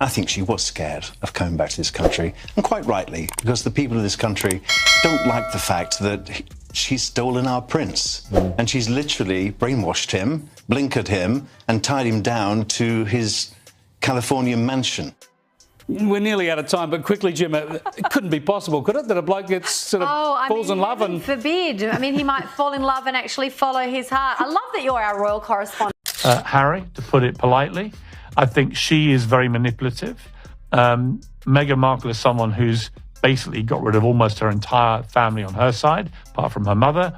I think she was scared of coming back to this country, and quite rightly, because the people of this country don't like the fact that she's stolen our prince. And she's literally brainwashed him, blinkered him, and tied him down to his California mansion. We're nearly out of time, but quickly, Jim, it couldn't be possible, could it, that a bloke gets sort of falls in love and... forbid. I mean, he might fall in love and actually follow his heart. I love that you're our royal correspondent. Harry, to put it politely, I think she is very manipulative. Meghan Markle is someone who's basically got rid of almost her entire family on her side, apart from her mother,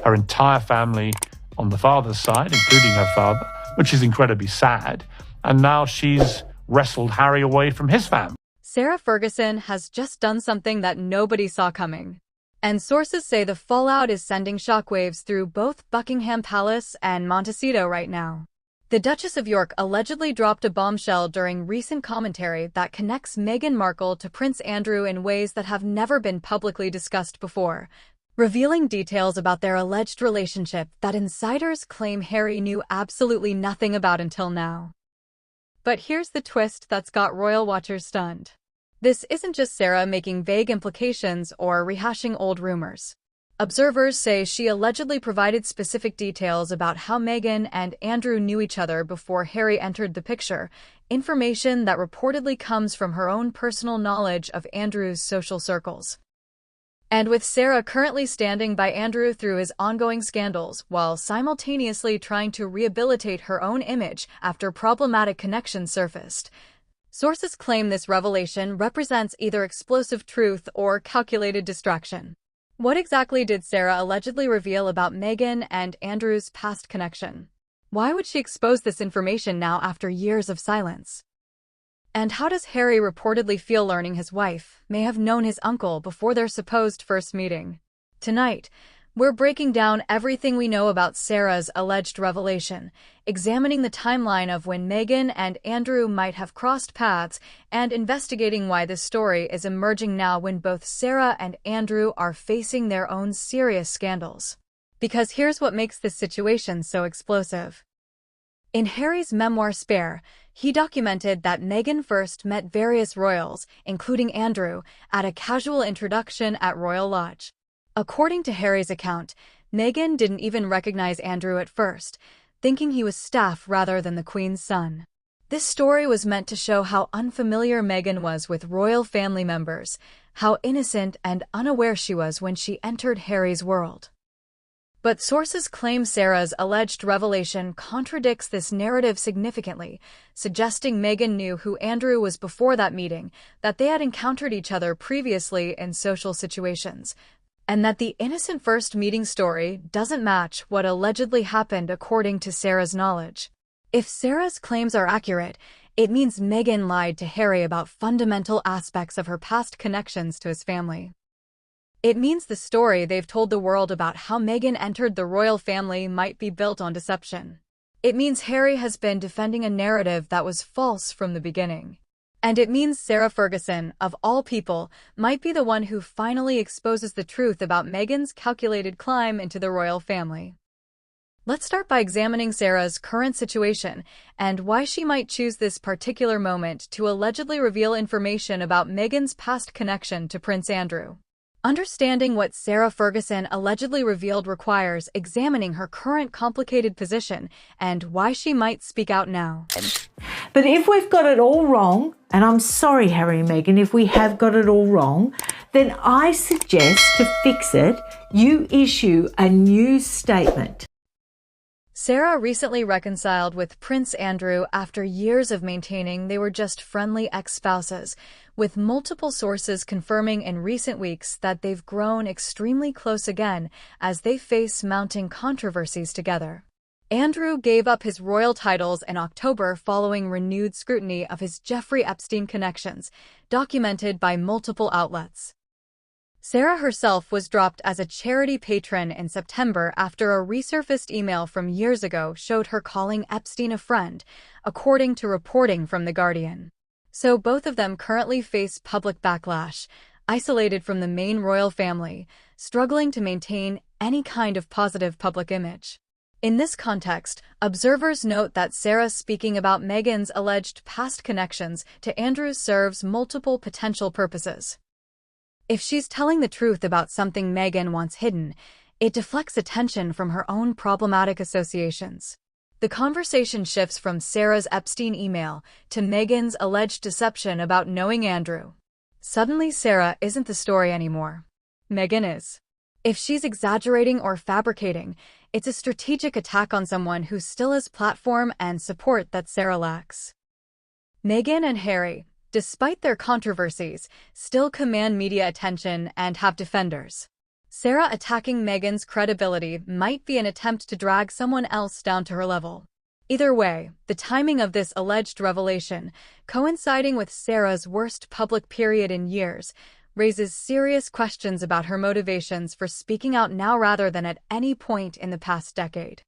her entire family on the father's side, including her father, which is incredibly sad. And now she's wrestled Harry away from his family. Sarah Ferguson has just done something that nobody saw coming. And sources say the fallout is sending shockwaves through both Buckingham Palace and Montecito right now. The Duchess of York allegedly dropped a bombshell during recent commentary that connects Meghan Markle to Prince Andrew in ways that have never been publicly discussed before, revealing details about their alleged relationship that insiders claim Harry knew absolutely nothing about until now. But here's the twist that's got royal watchers stunned. This isn't just Sarah making vague implications or rehashing old rumors. Observers say she allegedly provided specific details about how Meghan and Andrew knew each other before Harry entered the picture, information that reportedly comes from her own personal knowledge of Andrew's social circles. And with Sarah currently standing by Andrew through his ongoing scandals, while simultaneously trying to rehabilitate her own image after problematic connections surfaced, sources claim this revelation represents either explosive truth or calculated distraction. What exactly did Sarah allegedly reveal about Meghan and Andrew's past connection? Why would she expose this information now after years of silence? And how does Harry reportedly feel learning his wife may have known his uncle before their supposed first meeting? Tonight, we're breaking down everything we know about Sarah's alleged revelation, examining the timeline of when Meghan and Andrew might have crossed paths, and investigating why this story is emerging now when both Sarah and Andrew are facing their own serious scandals. Because here's what makes this situation so explosive. In Harry's memoir Spare, he documented that Meghan first met various royals, including Andrew, at a casual introduction at Royal Lodge. According to Harry's account, Meghan didn't even recognize Andrew at first, thinking he was staff rather than the Queen's son. This story was meant to show how unfamiliar Meghan was with royal family members, how innocent and unaware she was when she entered Harry's world. But sources claim Sarah's alleged revelation contradicts this narrative significantly, suggesting Meghan knew who Andrew was before that meeting, that they had encountered each other previously in social situations, and that the innocent first meeting story doesn't match what allegedly happened according to Sarah's knowledge. If Sarah's claims are accurate, it means Meghan lied to Harry about fundamental aspects of her past connections to his family. It means the story they've told the world about how Meghan entered the royal family might be built on deception. It means Harry has been defending a narrative that was false from the beginning. And it means Sarah Ferguson, of all people, might be the one who finally exposes the truth about Meghan's calculated climb into the royal family. Let's start by examining Sarah's current situation and why she might choose this particular moment to allegedly reveal information about Meghan's past connection to Prince Andrew. Understanding what Sarah Ferguson allegedly revealed requires examining her current complicated position and why she might speak out now. But if we've got it all wrong, and I'm sorry, Harry and Meghan, if we have got it all wrong, then I suggest to fix it, you issue a new statement. Sarah recently reconciled with Prince Andrew after years of maintaining they were just friendly ex-spouses, with multiple sources confirming in recent weeks that they've grown extremely close again as they face mounting controversies together. Andrew gave up his royal titles in October following renewed scrutiny of his Jeffrey Epstein connections, documented by multiple outlets. Sarah herself was dropped as a charity patron in September after a resurfaced email from years ago showed her calling Epstein a friend, according to reporting from The Guardian. So both of them currently face public backlash, isolated from the main royal family, struggling to maintain any kind of positive public image. In this context, observers note that Sarah speaking about Meghan's alleged past connections to Andrew serves multiple potential purposes. If she's telling the truth about something Meghan wants hidden, it deflects attention from her own problematic associations. The conversation shifts from Sarah's Epstein email to Meghan's alleged deception about knowing Andrew. Suddenly, Sarah isn't the story anymore. Meghan is. If she's exaggerating or fabricating, it's a strategic attack on someone who still has platform and support that Sarah lacks. Meghan and Harry, despite their controversies, still command media attention and have defenders. Sarah attacking Meghan's credibility might be an attempt to drag someone else down to her level. Either way, the timing of this alleged revelation, coinciding with Sarah's worst public period in years, raises serious questions about her motivations for speaking out now rather than at any point in the past decade.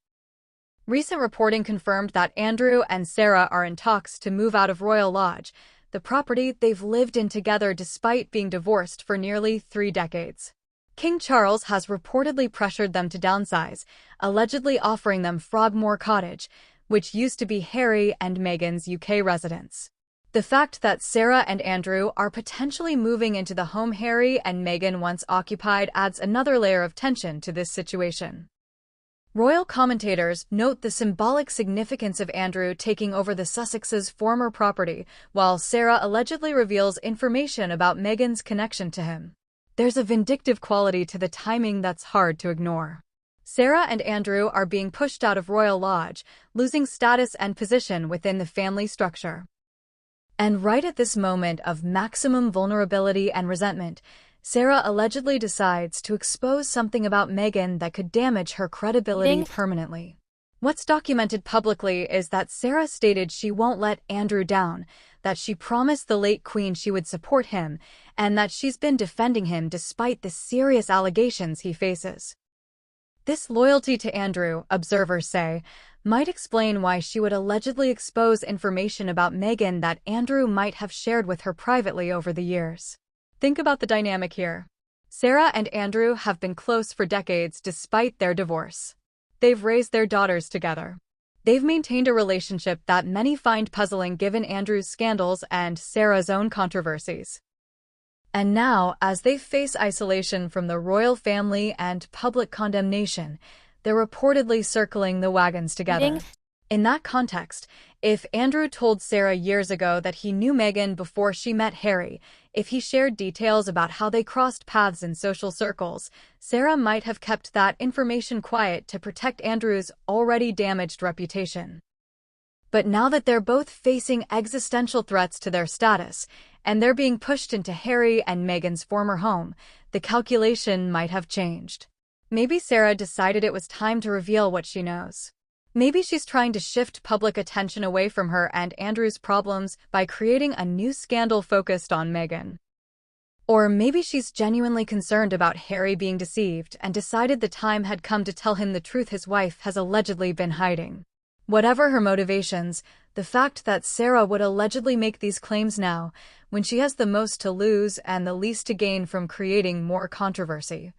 Recent reporting confirmed that Andrew and Sarah are in talks to move out of Royal Lodge, the property they've lived in together despite being divorced for nearly 3 decades. King Charles has reportedly pressured them to downsize, allegedly offering them Frogmore Cottage, which used to be Harry and Meghan's UK residence. The fact that Sarah and Andrew are potentially moving into the home Harry and Meghan once occupied adds another layer of tension to this situation. Royal commentators note the symbolic significance of Andrew taking over the Sussexes' former property, while Sarah allegedly reveals information about Meghan's connection to him. There's a vindictive quality to the timing that's hard to ignore. Sarah and Andrew are being pushed out of Royal Lodge, losing status and position within the family structure. And right at this moment of maximum vulnerability and resentment, Sarah allegedly decides to expose something about Meghan that could damage her credibility permanently. What's documented publicly is that Sarah stated she won't let Andrew down, that she promised the late Queen she would support him, and that she's been defending him despite the serious allegations he faces. This loyalty to Andrew, observers say, might explain why she would allegedly expose information about Meghan that Andrew might have shared with her privately over the years. Think about the dynamic here. Sarah and Andrew have been close for decades despite their divorce. They've raised their daughters together. They've maintained a relationship that many find puzzling given Andrew's scandals and Sarah's own controversies. And now, as they face isolation from the royal family and public condemnation, they're reportedly circling the wagons together. In that context, if Andrew told Sarah years ago that he knew Meghan before she met Harry, if he shared details about how they crossed paths in social circles, Sarah might have kept that information quiet to protect Andrew's already damaged reputation. But now that they're both facing existential threats to their status, and they're being pushed into Harry and Meghan's former home, the calculation might have changed. Maybe Sarah decided it was time to reveal what she knows. Maybe she's trying to shift public attention away from her and Andrew's problems by creating a new scandal focused on Meghan. Or maybe she's genuinely concerned about Harry being deceived and decided the time had come to tell him the truth his wife has allegedly been hiding. Whatever her motivations, the fact that Sarah would allegedly make these claims now, when she has the most to lose and the least to gain from creating more controversy,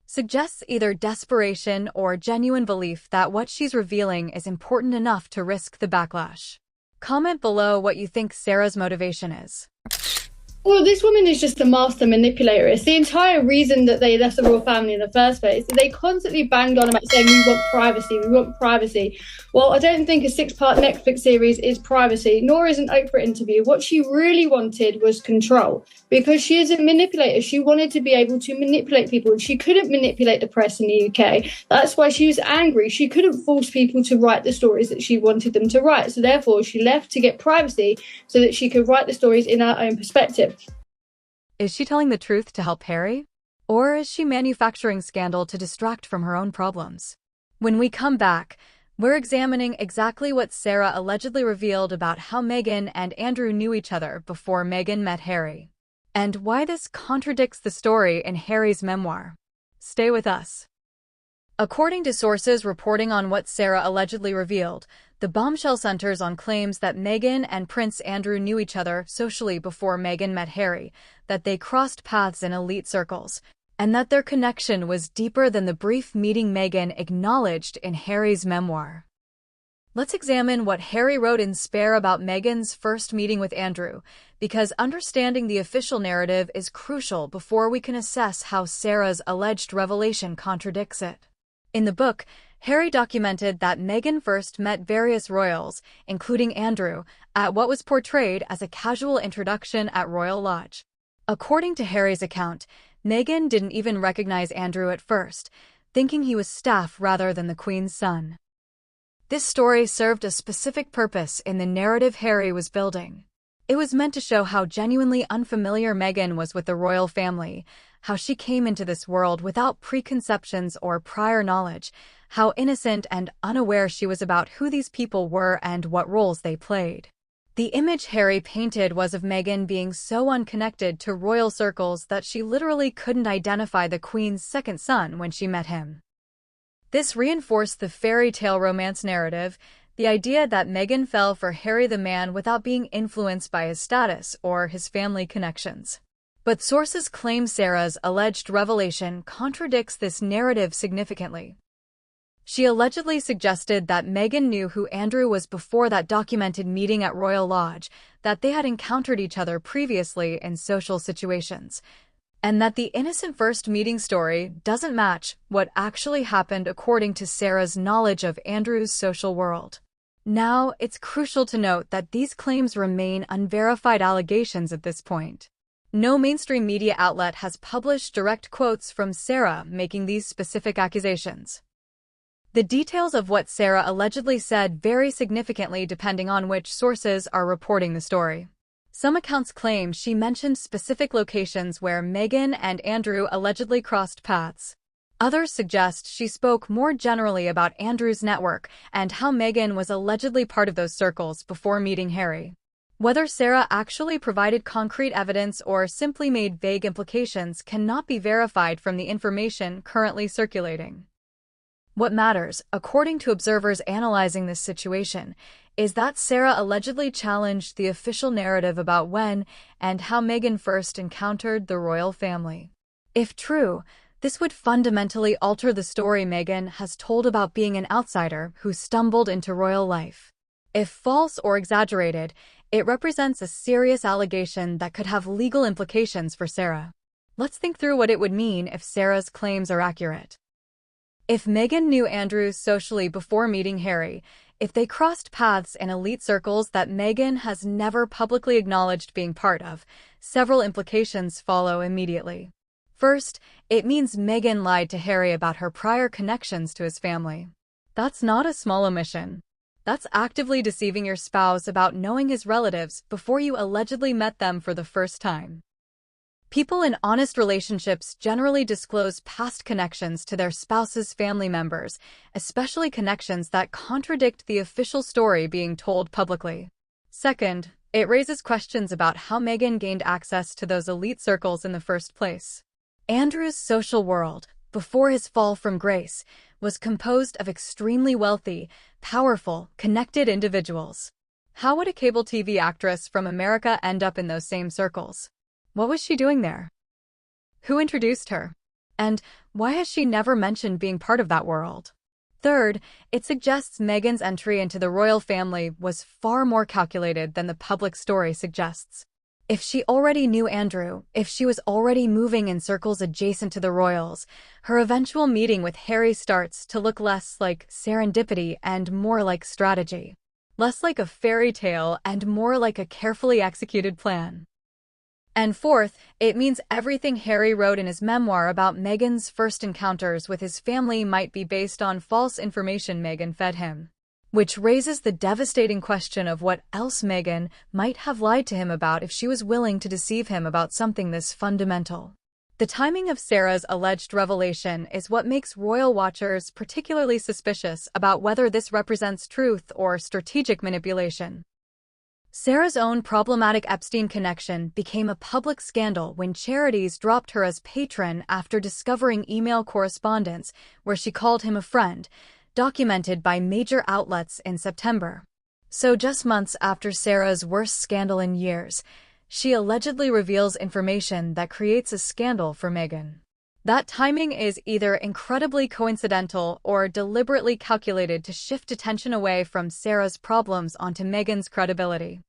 suggests either desperation or genuine belief that what she's revealing is important enough to risk the backlash. Comment below what you think Sarah's motivation is. Well, this woman is just a master manipulator. It's the entire reason that they left the royal family in the first place. They constantly banged on about saying, we want privacy, we want privacy. Well, I don't think a 6-part Netflix series is privacy, nor is an Oprah interview. What she really wanted was control, because she is a manipulator. She wanted to be able to manipulate people, and she couldn't manipulate the press in the UK. That's why she was angry. She couldn't force people to write the stories that she wanted them to write. So therefore, she left to get privacy so that she could write the stories in her own perspective. Is she telling the truth to help Harry? Or is she manufacturing scandal to distract from her own problems? When we come back, we're examining exactly what Sarah allegedly revealed about how Meghan and Andrew knew each other before Meghan met Harry, and why this contradicts the story in Harry's memoir. Stay with us. According to sources reporting on what Sarah allegedly revealed, the bombshell centers on claims that Meghan and Prince Andrew knew each other socially before Meghan met Harry, that they crossed paths in elite circles, and that their connection was deeper than the brief meeting Meghan acknowledged in Harry's memoir. Let's examine what Harry wrote in Spare about Meghan's first meeting with Andrew, because understanding the official narrative is crucial before we can assess how Sarah's alleged revelation contradicts it. In the book, Harry documented that Meghan first met various royals, including Andrew, at what was portrayed as a casual introduction at Royal Lodge. According to Harry's account, Meghan didn't even recognize Andrew at first, thinking he was staff rather than the Queen's son. This story served a specific purpose in the narrative Harry was building. It was meant to show how genuinely unfamiliar Meghan was with the royal family, how she came into this world without preconceptions or prior knowledge, how innocent and unaware she was about who these people were and what roles they played. The image Harry painted was of Meghan being so unconnected to royal circles that she literally couldn't identify the Queen's second son when she met him. This reinforced the fairy tale romance narrative, the idea that Meghan fell for Harry the man without being influenced by his status or his family connections. But sources claim Sarah's alleged revelation contradicts this narrative significantly. She allegedly suggested that Meghan knew who Andrew was before that documented meeting at Royal Lodge, that they had encountered each other previously in social situations, and that the innocent first meeting story doesn't match what actually happened according to Sarah's knowledge of Andrew's social world. Now, it's crucial to note that these claims remain unverified allegations at this point. No mainstream media outlet has published direct quotes from Sarah making these specific accusations. The details of what Sarah allegedly said vary significantly depending on which sources are reporting the story. Some accounts claim she mentioned specific locations where Meghan and Andrew allegedly crossed paths. Others suggest she spoke more generally about Andrew's network and how Meghan was allegedly part of those circles before meeting Harry. Whether Sarah actually provided concrete evidence or simply made vague implications cannot be verified from the information currently circulating. What matters, according to observers analyzing this situation, is that Sarah allegedly challenged the official narrative about when and how Meghan first encountered the royal family. If true, this would fundamentally alter the story Meghan has told about being an outsider who stumbled into royal life. If false or exaggerated, it represents a serious allegation that could have legal implications for Sarah. Let's think through what it would mean if Sarah's claims are accurate. If Meghan knew Andrew socially before meeting Harry, if they crossed paths in elite circles that Meghan has never publicly acknowledged being part of, several implications follow immediately. First, it means Meghan lied to Harry about her prior connections to his family. That's not a small omission. That's actively deceiving your spouse about knowing his relatives before you allegedly met them for the first time. People in honest relationships generally disclose past connections to their spouse's family members, especially connections that contradict the official story being told publicly. Second, it raises questions about how Meghan gained access to those elite circles in the first place. Andrew's social world, before his fall from grace, was composed of extremely wealthy, powerful, connected individuals. How would a cable TV actress from America end up in those same circles? What was she doing there? Who introduced her? And why has she never mentioned being part of that world? Third, it suggests Meghan's entry into the royal family was far more calculated than the public story suggests. If she already knew Andrew, if she was already moving in circles adjacent to the royals, her eventual meeting with Harry starts to look less like serendipity and more like strategy. Less like a fairy tale and more like a carefully executed plan. And fourth, it means everything Harry wrote in his memoir about Meghan's first encounters with his family might be based on false information Meghan fed him. Which raises the devastating question of what else Meghan might have lied to him about if she was willing to deceive him about something this fundamental. The timing of Sarah's alleged revelation is what makes royal watchers particularly suspicious about whether this represents truth or strategic manipulation. Sarah's own problematic Epstein connection became a public scandal when charities dropped her as patron after discovering email correspondence where she called him a friend, documented by major outlets in September. So just months after Sarah's worst scandal in years, she allegedly reveals information that creates a scandal for Meghan. That timing is either incredibly coincidental or deliberately calculated to shift attention away from Sarah's problems onto Meghan's credibility.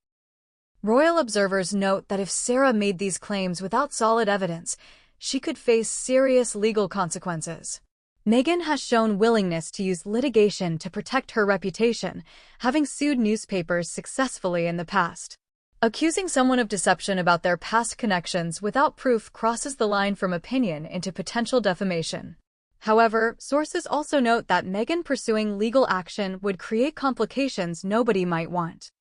Royal observers note that if Sarah made these claims without solid evidence, she could face serious legal consequences. Meghan has shown willingness to use litigation to protect her reputation, having sued newspapers successfully in the past. Accusing someone of deception about their past connections without proof crosses the line from opinion into potential defamation. However, sources also note that Meghan pursuing legal action would create complications nobody might want.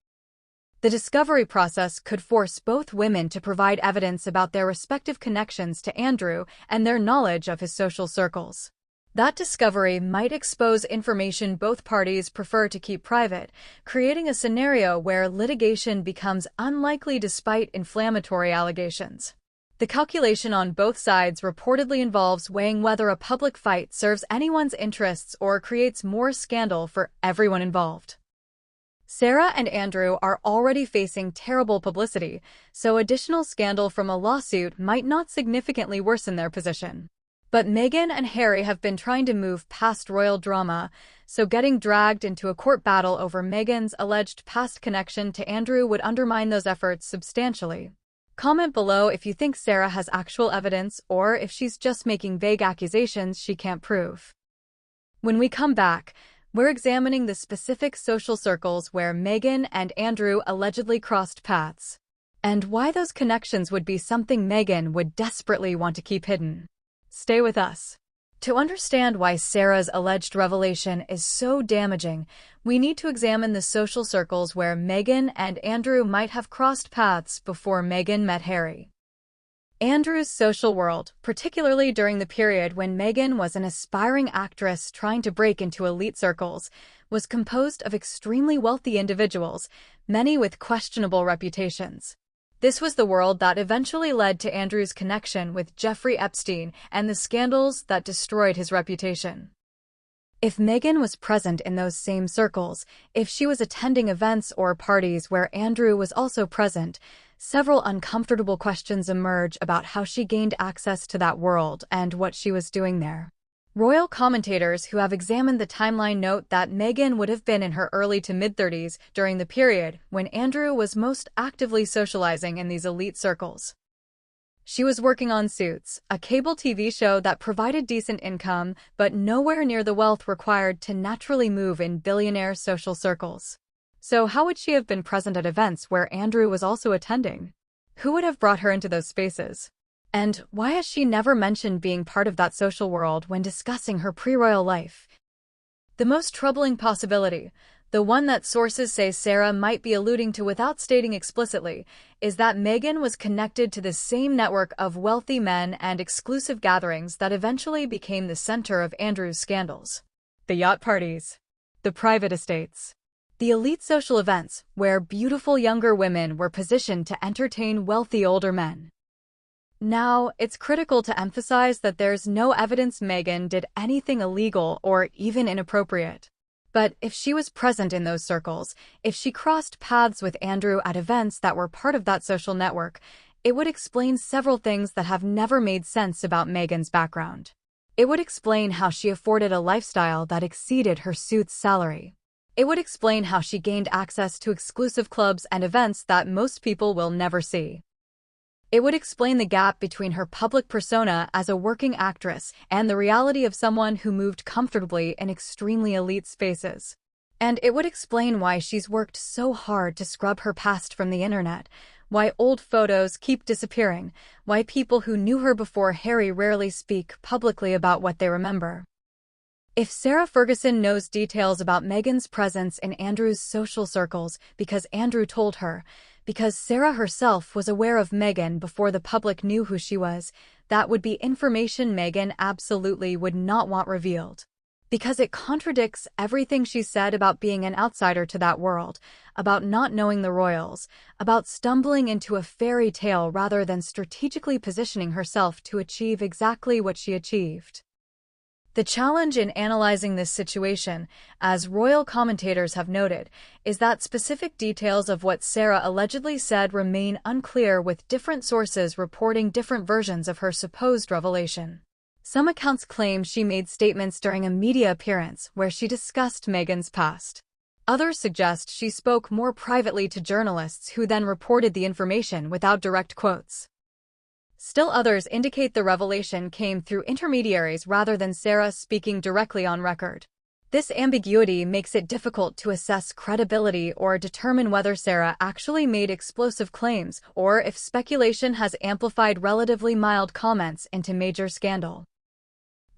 The discovery process could force both women to provide evidence about their respective connections to Andrew and their knowledge of his social circles. That discovery might expose information both parties prefer to keep private, creating a scenario where litigation becomes unlikely despite inflammatory allegations. The calculation on both sides reportedly involves weighing whether a public fight serves anyone's interests or creates more scandal for everyone involved. Sarah and Andrew are already facing terrible publicity, so additional scandal from a lawsuit might not significantly worsen their position. But Meghan and Harry have been trying to move past royal drama, so getting dragged into a court battle over Meghan's alleged past connection to Andrew would undermine those efforts substantially. Comment below if you think Sarah has actual evidence or if she's just making vague accusations she can't prove. When we come back, we're examining the specific social circles where Meghan and Andrew allegedly crossed paths, and why those connections would be something Meghan would desperately want to keep hidden. Stay with us. To understand why Sarah's alleged revelation is so damaging, we need to examine the social circles where Meghan and Andrew might have crossed paths before Meghan met Harry. Andrew's social world, particularly during the period when Meghan was an aspiring actress trying to break into elite circles, was composed of extremely wealthy individuals, many with questionable reputations. This was the world that eventually led to Andrew's connection with Jeffrey Epstein and the scandals that destroyed his reputation. If Meghan was present in those same circles, if she was attending events or parties where Andrew was also present, several uncomfortable questions emerge about how she gained access to that world and what she was doing there. Royal commentators who have examined the timeline note that Meghan would have been in her early to mid-30s during the period when Andrew was most actively socializing in these elite circles. She was working on Suits, a cable TV show that provided decent income, but nowhere near the wealth required to naturally move in billionaire social circles. So how would she have been present at events where Andrew was also attending? Who would have brought her into those spaces? And why has she never mentioned being part of that social world when discussing her pre-royal life? The most troubling possibility, the one that sources say Sarah might be alluding to without stating explicitly, is that Meghan was connected to the same network of wealthy men and exclusive gatherings that eventually became the center of Andrew's scandals. The yacht parties, the private estates, the elite social events where beautiful younger women were positioned to entertain wealthy older men. Now, it's critical to emphasize that there's no evidence Meghan did anything illegal or even inappropriate. But if she was present in those circles, if she crossed paths with Andrew at events that were part of that social network, it would explain several things that have never made sense about Meghan's background. It would explain how she afforded a lifestyle that exceeded her Suits' salary. It would explain how she gained access to exclusive clubs and events that most people will never see. It would explain the gap between her public persona as a working actress and the reality of someone who moved comfortably in extremely elite spaces. And it would explain why she's worked so hard to scrub her past from the internet, why old photos keep disappearing, why people who knew her before Harry rarely speak publicly about what they remember. If Sarah Ferguson knows details about Meghan's presence in Andrew's social circles because Andrew told her, because Sarah herself was aware of Meghan before the public knew who she was, that would be information Meghan absolutely would not want revealed. Because it contradicts everything she said about being an outsider to that world, about not knowing the royals, about stumbling into a fairy tale rather than strategically positioning herself to achieve exactly what she achieved. The challenge in analyzing this situation, as royal commentators have noted, is that specific details of what Sarah allegedly said remain unclear with different sources reporting different versions of her supposed revelation. Some accounts claim she made statements during a media appearance where she discussed Meghan's past. Others suggest she spoke more privately to journalists who then reported the information without direct quotes. Still others indicate the revelation came through intermediaries rather than Sarah speaking directly on record. This ambiguity makes it difficult to assess credibility or determine whether Sarah actually made explosive claims or if speculation has amplified relatively mild comments into major scandal.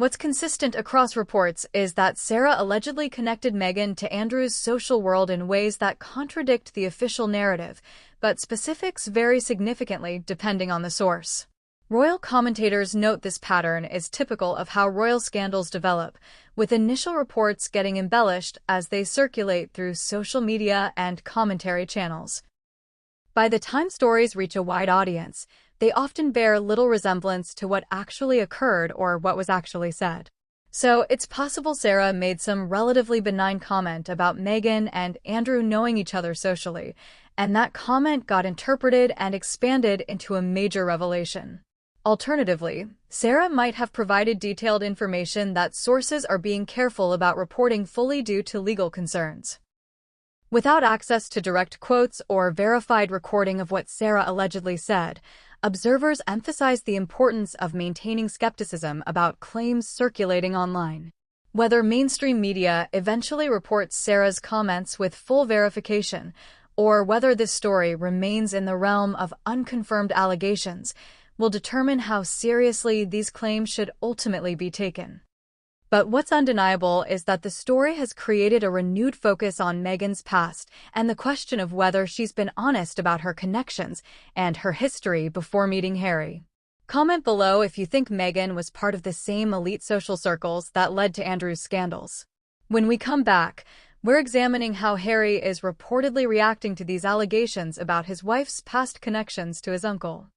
What's consistent across reports is that Sarah allegedly connected Meghan to Andrew's social world in ways that contradict the official narrative, but specifics vary significantly depending on the source. Royal commentators note this pattern is typical of how royal scandals develop, with initial reports getting embellished as they circulate through social media and commentary channels. By the time stories reach a wide audience, they often bear little resemblance to what actually occurred or what was actually said. So it's possible Sarah made some relatively benign comment about Meghan and Andrew knowing each other socially, and that comment got interpreted and expanded into a major revelation. Alternatively, Sarah might have provided detailed information that sources are being careful about reporting fully due to legal concerns. Without access to direct quotes or verified recording of what Sarah allegedly said, observers emphasize the importance of maintaining skepticism about claims circulating online. Whether mainstream media eventually reports Sarah's comments with full verification, or whether this story remains in the realm of unconfirmed allegations, will determine how seriously these claims should ultimately be taken. But what's undeniable is that the story has created a renewed focus on Meghan's past and the question of whether she's been honest about her connections and her history before meeting Harry. Comment below if you think Meghan was part of the same elite social circles that led to Andrew's scandals. When we come back, we're examining how Harry is reportedly reacting to these allegations about his wife's past connections to his uncle,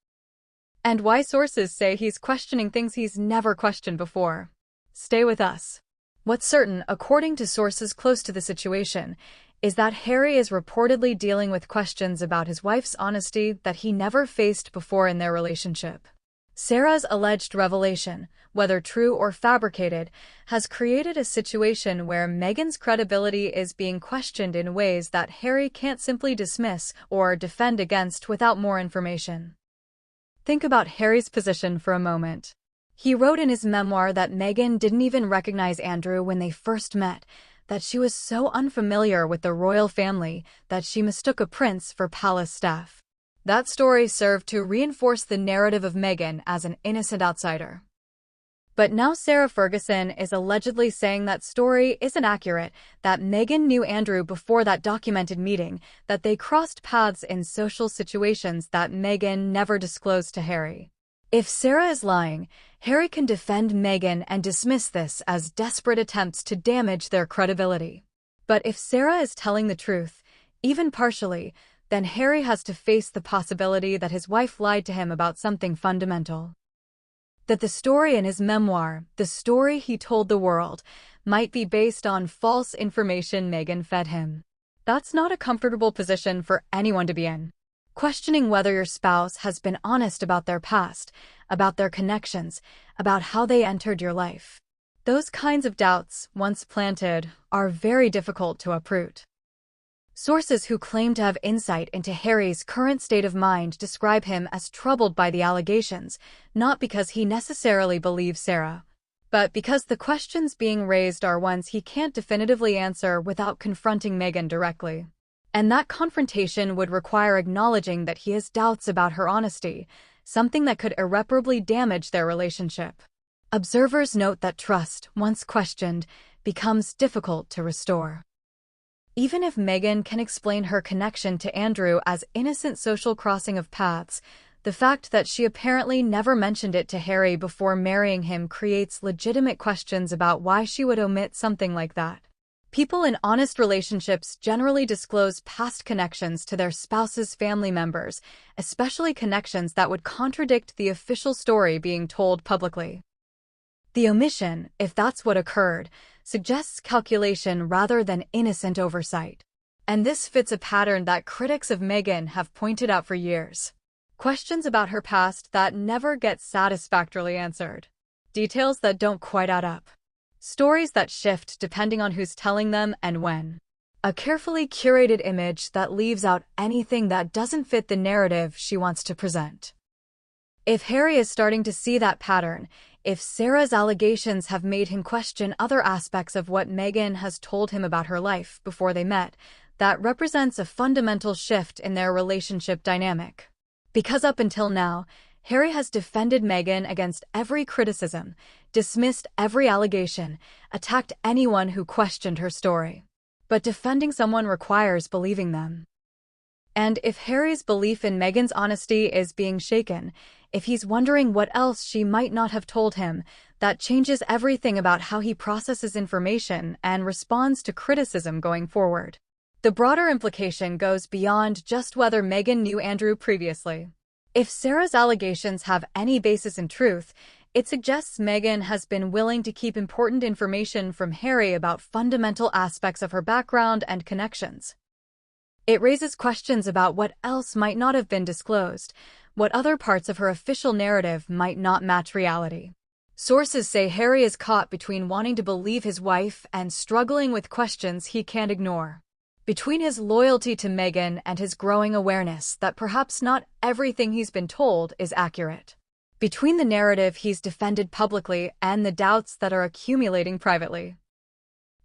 and why sources say he's questioning things he's never questioned before. Stay with us. What's certain, according to sources close to the situation, is that Harry is reportedly dealing with questions about his wife's honesty that he never faced before in their relationship. Sarah's alleged revelation, whether true or fabricated, has created a situation where Meghan's credibility is being questioned in ways that Harry can't simply dismiss or defend against without more information. Think about Harry's position for a moment. He wrote in his memoir that Meghan didn't even recognize Andrew when they first met, that she was so unfamiliar with the royal family that she mistook a prince for palace staff. That story served to reinforce the narrative of Meghan as an innocent outsider. But now Sarah Ferguson is allegedly saying that story isn't accurate, that Meghan knew Andrew before that documented meeting, that they crossed paths in social situations that Meghan never disclosed to Harry. If Sarah is lying, Harry can defend Meghan and dismiss this as desperate attempts to damage their credibility. But if Sarah is telling the truth, even partially, then Harry has to face the possibility that his wife lied to him about something fundamental. That the story in his memoir, the story he told the world, might be based on false information Meghan fed him. That's not a comfortable position for anyone to be in. Questioning whether your spouse has been honest about their past, about their connections, about how they entered your life. Those kinds of doubts, once planted, are very difficult to uproot. Sources who claim to have insight into Harry's current state of mind describe him as troubled by the allegations, not because he necessarily believes Sarah, but because the questions being raised are ones he can't definitively answer without confronting Meghan directly. And that confrontation would require acknowledging that he has doubts about her honesty, something that could irreparably damage their relationship. Observers note that trust, once questioned, becomes difficult to restore. Even if Meghan can explain her connection to Andrew as innocent social crossing of paths, the fact that she apparently never mentioned it to Harry before marrying him creates legitimate questions about why she would omit something like that. People in honest relationships generally disclose past connections to their spouse's family members, especially connections that would contradict the official story being told publicly. The omission, if that's what occurred, suggests calculation rather than innocent oversight. And this fits a pattern that critics of Meghan have pointed out for years. Questions about her past that never get satisfactorily answered. Details that don't quite add up. Stories that shift depending on who's telling them and when. A carefully curated image that leaves out anything that doesn't fit the narrative she wants to present. If Harry is starting to see that pattern, if Sarah's allegations have made him question other aspects of what Meghan has told him about her life before they met, that represents a fundamental shift in their relationship dynamic. Because up until now, Harry has defended Meghan against every criticism, dismissed every allegation, attacked anyone who questioned her story. But defending someone requires believing them. And if Harry's belief in Meghan's honesty is being shaken, if he's wondering what else she might not have told him, that changes everything about how he processes information and responds to criticism going forward. The broader implication goes beyond just whether Meghan knew Andrew previously. If Sarah's allegations have any basis in truth, it suggests Meghan has been willing to keep important information from Harry about fundamental aspects of her background and connections. It raises questions about what else might not have been disclosed, what other parts of her official narrative might not match reality. Sources say Harry is caught between wanting to believe his wife and struggling with questions he can't ignore. Between his loyalty to Meghan and his growing awareness that perhaps not everything he's been told is accurate. Between the narrative he's defended publicly and the doubts that are accumulating privately.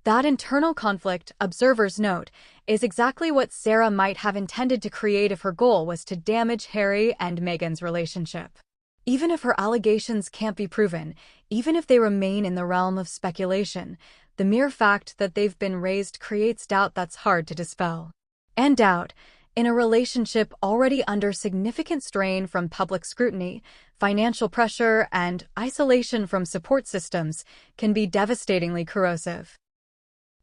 That internal conflict, observers note, is exactly what Sarah might have intended to create if her goal was to damage Harry and Meghan's relationship. Even if her allegations can't be proven, even if they remain in the realm of speculation, the mere fact that they've been raised creates doubt that's hard to dispel. And doubt, in a relationship already under significant strain from public scrutiny, financial pressure, and isolation from support systems, can be devastatingly corrosive.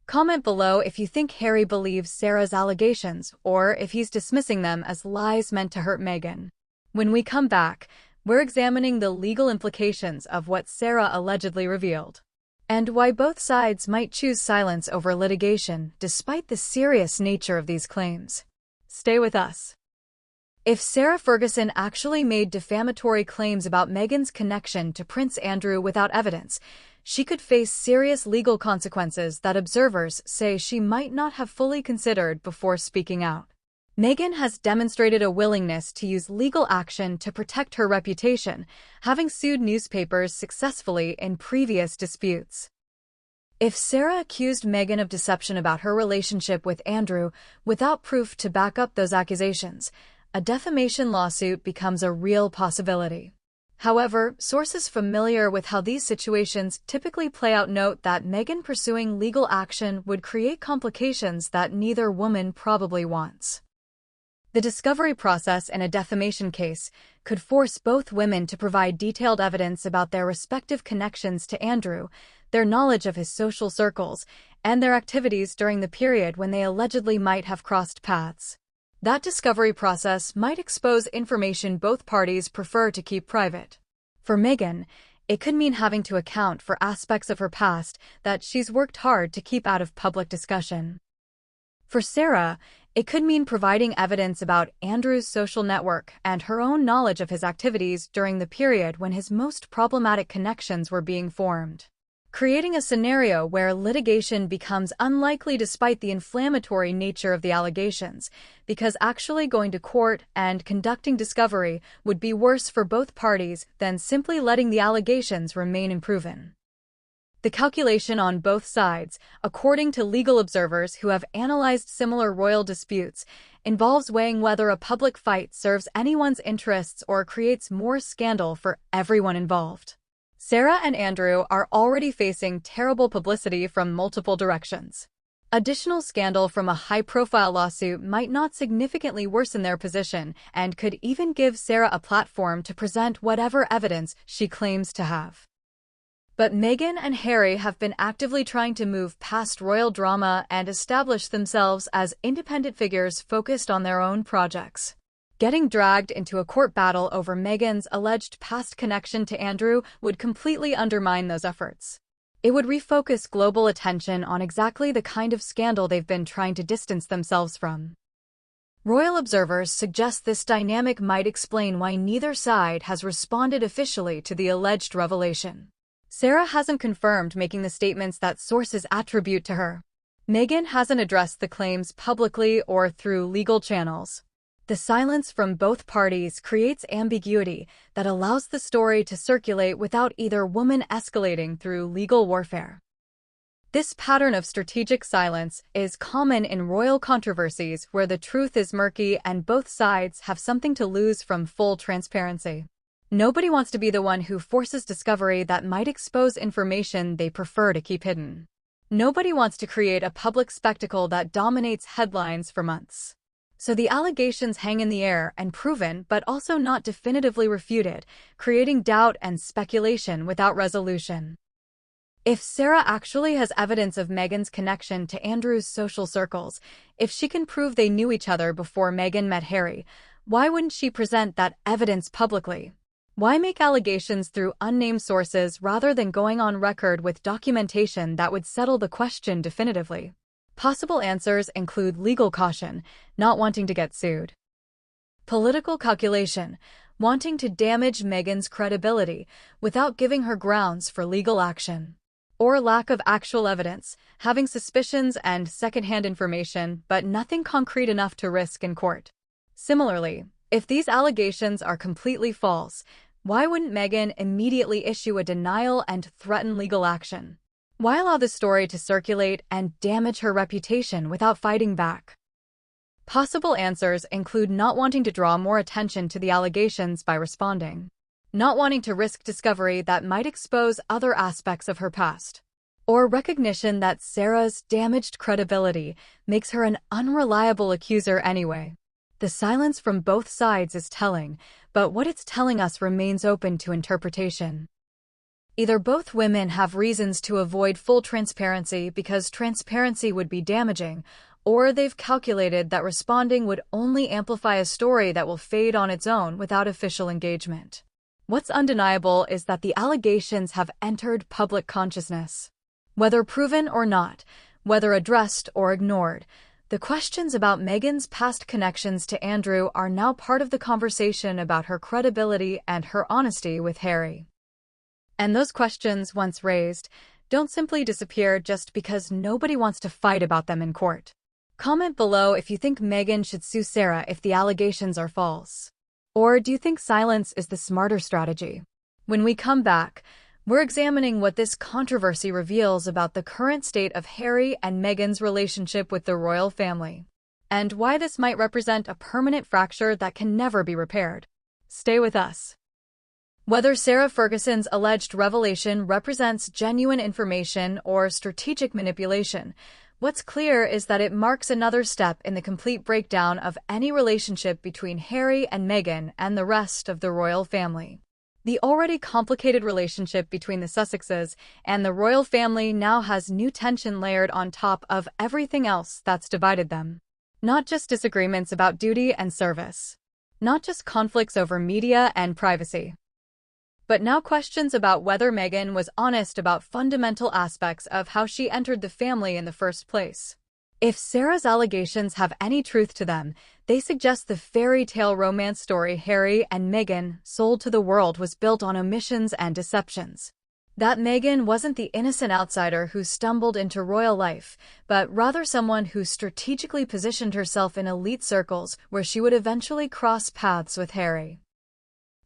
Comment below if you think Harry believes Sarah's allegations or if he's dismissing them as lies meant to hurt Meghan. When we come back, we're examining the legal implications of what Sarah allegedly revealed, and why both sides might choose silence over litigation despite the serious nature of these claims. Stay with us. If Sarah Ferguson actually made defamatory claims about Meghan's connection to Prince Andrew without evidence, she could face serious legal consequences that observers say she might not have fully considered before speaking out. Meghan has demonstrated a willingness to use legal action to protect her reputation, having sued newspapers successfully in previous disputes. If Sarah accused Meghan of deception about her relationship with Andrew without proof to back up those accusations, a defamation lawsuit becomes a real possibility. However, sources familiar with how these situations typically play out note that Meghan pursuing legal action would create complications that neither woman probably wants. The discovery process in a defamation case could force both women to provide detailed evidence about their respective connections to Andrew, their knowledge of his social circles, and their activities during the period when they allegedly might have crossed paths. That discovery process might expose information both parties prefer to keep private. For Meghan, it could mean having to account for aspects of her past that she's worked hard to keep out of public discussion. For Sarah, it could mean providing evidence about Andrew's social network and her own knowledge of his activities during the period when his most problematic connections were being formed, creating a scenario where litigation becomes unlikely despite the inflammatory nature of the allegations, because actually going to court and conducting discovery would be worse for both parties than simply letting the allegations remain unproven. The calculation on both sides, according to legal observers who have analyzed similar royal disputes, involves weighing whether a public fight serves anyone's interests or creates more scandal for everyone involved. Sarah and Andrew are already facing terrible publicity from multiple directions. Additional scandal from a high-profile lawsuit might not significantly worsen their position and could even give Sarah a platform to present whatever evidence she claims to have. But Meghan and Harry have been actively trying to move past royal drama and establish themselves as independent figures focused on their own projects. Getting dragged into a court battle over Meghan's alleged past connection to Andrew would completely undermine those efforts. It would refocus global attention on exactly the kind of scandal they've been trying to distance themselves from. Royal observers suggest this dynamic might explain why neither side has responded officially to the alleged revelation. Sarah hasn't confirmed making the statements that sources attribute to her. Meghan hasn't addressed the claims publicly or through legal channels. The silence from both parties creates ambiguity that allows the story to circulate without either woman escalating through legal warfare. This pattern of strategic silence is common in royal controversies where the truth is murky and both sides have something to lose from full transparency. Nobody wants to be the one who forces discovery that might expose information they prefer to keep hidden. Nobody wants to create a public spectacle that dominates headlines for months. So the allegations hang in the air and proven but also not definitively refuted, creating doubt and speculation without resolution. If Sarah actually has evidence of Meghan's connection to Andrew's social circles, if she can prove they knew each other before Meghan met Harry, why wouldn't she present that evidence publicly? Why make allegations through unnamed sources rather than going on record with documentation that would settle the question definitively? Possible answers include legal caution, not wanting to get sued. Political calculation, wanting to damage Meghan's credibility without giving her grounds for legal action. Or lack of actual evidence, having suspicions and secondhand information, but nothing concrete enough to risk in court. Similarly, if these allegations are completely false, why wouldn't Meghan immediately issue a denial and threaten legal action? Why allow the story to circulate and damage her reputation without fighting back? Possible answers include not wanting to draw more attention to the allegations by responding. Not wanting to risk discovery that might expose other aspects of her past, or recognition that Sarah's damaged credibility makes her an unreliable accuser anyway. The silence from both sides is telling, but what it's telling us remains open to interpretation. Either both women have reasons to avoid full transparency because transparency would be damaging, or they've calculated that responding would only amplify a story that will fade on its own without official engagement. What's undeniable is that the allegations have entered public consciousness. Whether proven or not, whether addressed or ignored, the questions about Meghan's past connections to Andrew are now part of the conversation about her credibility and her honesty with Harry. And those questions, once raised, don't simply disappear just because nobody wants to fight about them in court. Comment below if you think Meghan should sue Sarah if the allegations are false. Or do you think silence is the smarter strategy? When we come back, we're examining what this controversy reveals about the current state of Harry and Meghan's relationship with the royal family, and why this might represent a permanent fracture that can never be repaired. Stay with us. Whether Sarah Ferguson's alleged revelation represents genuine information or strategic manipulation, what's clear is that it marks another step in the complete breakdown of any relationship between Harry and Meghan and the rest of the royal family. The already complicated relationship between the Sussexes and the royal family now has new tension layered on top of everything else that's divided them. Not just disagreements about duty and service. Not just conflicts over media and privacy. But now questions about whether Meghan was honest about fundamental aspects of how she entered the family in the first place. If Sarah's allegations have any truth to them, they suggest the fairy tale romance story Harry and Meghan sold to the world was built on omissions and deceptions. That Meghan wasn't the innocent outsider who stumbled into royal life, but rather someone who strategically positioned herself in elite circles where she would eventually cross paths with Harry.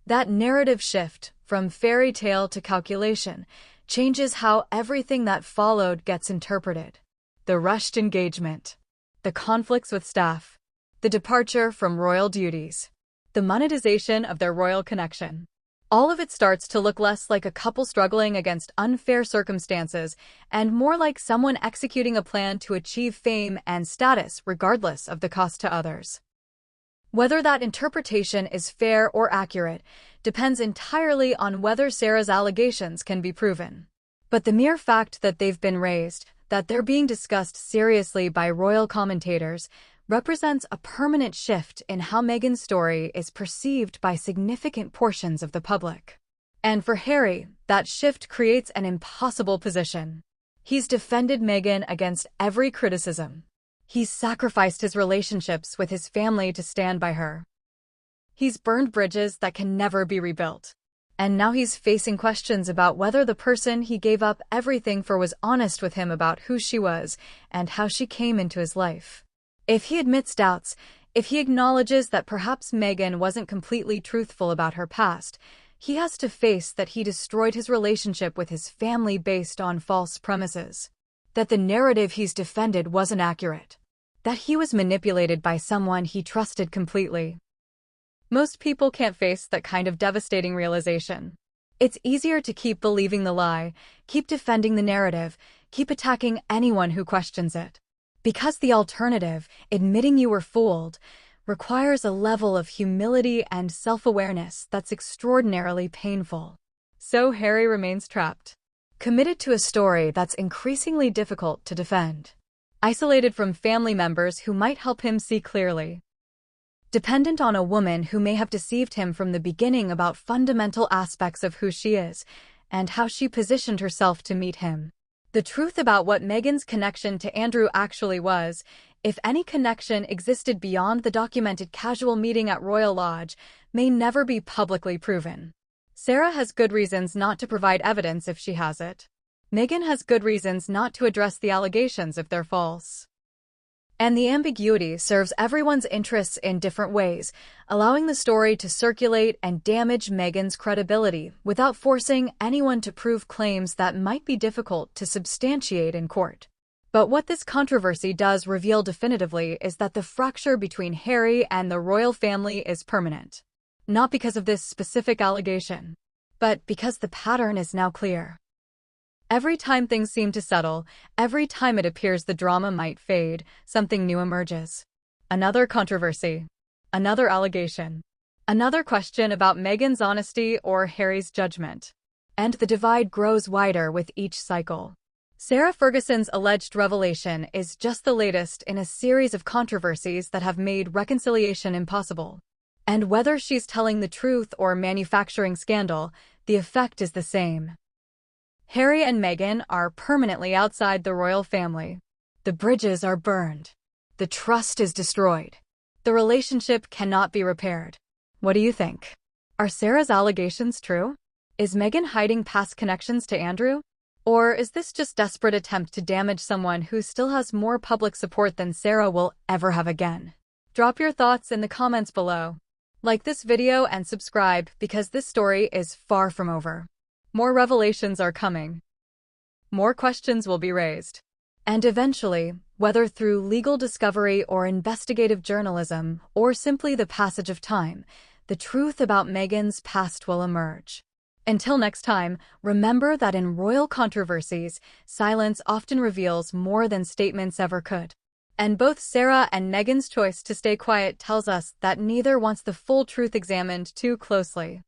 That narrative shift, from fairy tale to calculation, changes how everything that followed gets interpreted. The rushed engagement, the conflicts with staff, the departure from royal duties, the monetization of their royal connection. All of it starts to look less like a couple struggling against unfair circumstances and more like someone executing a plan to achieve fame and status regardless of the cost to others. Whether that interpretation is fair or accurate depends entirely on whether Sarah's allegations can be proven. But the mere fact that they've been raised, that they're being discussed seriously by royal commentators, represents a permanent shift in how Meghan's story is perceived by significant portions of the public. And for Harry, that shift creates an impossible position. He's defended Meghan against every criticism. He's sacrificed his relationships with his family to stand by her. He's burned bridges that can never be rebuilt. And now he's facing questions about whether the person he gave up everything for was honest with him about who she was and how she came into his life. If he admits doubts, if he acknowledges that perhaps Meghan wasn't completely truthful about her past, he has to face that he destroyed his relationship with his family based on false premises. That the narrative he's defended wasn't accurate. That he was manipulated by someone he trusted completely. Most people can't face that kind of devastating realization. It's easier to keep believing the lie, keep defending the narrative, keep attacking anyone who questions it. Because the alternative, admitting you were fooled, requires a level of humility and self-awareness that's extraordinarily painful. So Harry remains trapped, committed to a story that's increasingly difficult to defend, isolated from family members who might help him see clearly, dependent on a woman who may have deceived him from the beginning about fundamental aspects of who she is and how she positioned herself to meet him. The truth about what Meghan's connection to Andrew actually was, if any connection existed beyond the documented casual meeting at Royal Lodge, may never be publicly proven. Sarah has good reasons not to provide evidence if she has it. Meghan has good reasons not to address the allegations if they're false. And the ambiguity serves everyone's interests in different ways, allowing the story to circulate and damage Meghan's credibility without forcing anyone to prove claims that might be difficult to substantiate in court. But what this controversy does reveal definitively is that the fracture between Harry and the royal family is permanent. Not because of this specific allegation, but because the pattern is now clear. Every time things seem to settle, every time it appears the drama might fade, something new emerges. Another controversy. Another allegation. Another question about Meghan's honesty or Harry's judgment. And the divide grows wider with each cycle. Sarah Ferguson's alleged revelation is just the latest in a series of controversies that have made reconciliation impossible. And whether she's telling the truth or manufacturing scandal, the effect is the same. Harry and Meghan are permanently outside the royal family. The bridges are burned. The trust is destroyed. The relationship cannot be repaired. What do you think? Are Sarah's allegations true? Is Meghan hiding past connections to Andrew? Or is this just a desperate attempt to damage someone who still has more public support than Sarah will ever have again? Drop your thoughts in the comments below. Like this video and subscribe because this story is far from over. More revelations are coming. More questions will be raised. And eventually, whether through legal discovery or investigative journalism, or simply the passage of time, the truth about Meghan's past will emerge. Until next time, remember that in royal controversies, silence often reveals more than statements ever could. And both Sarah and Meghan's choice to stay quiet tells us that neither wants the full truth examined too closely.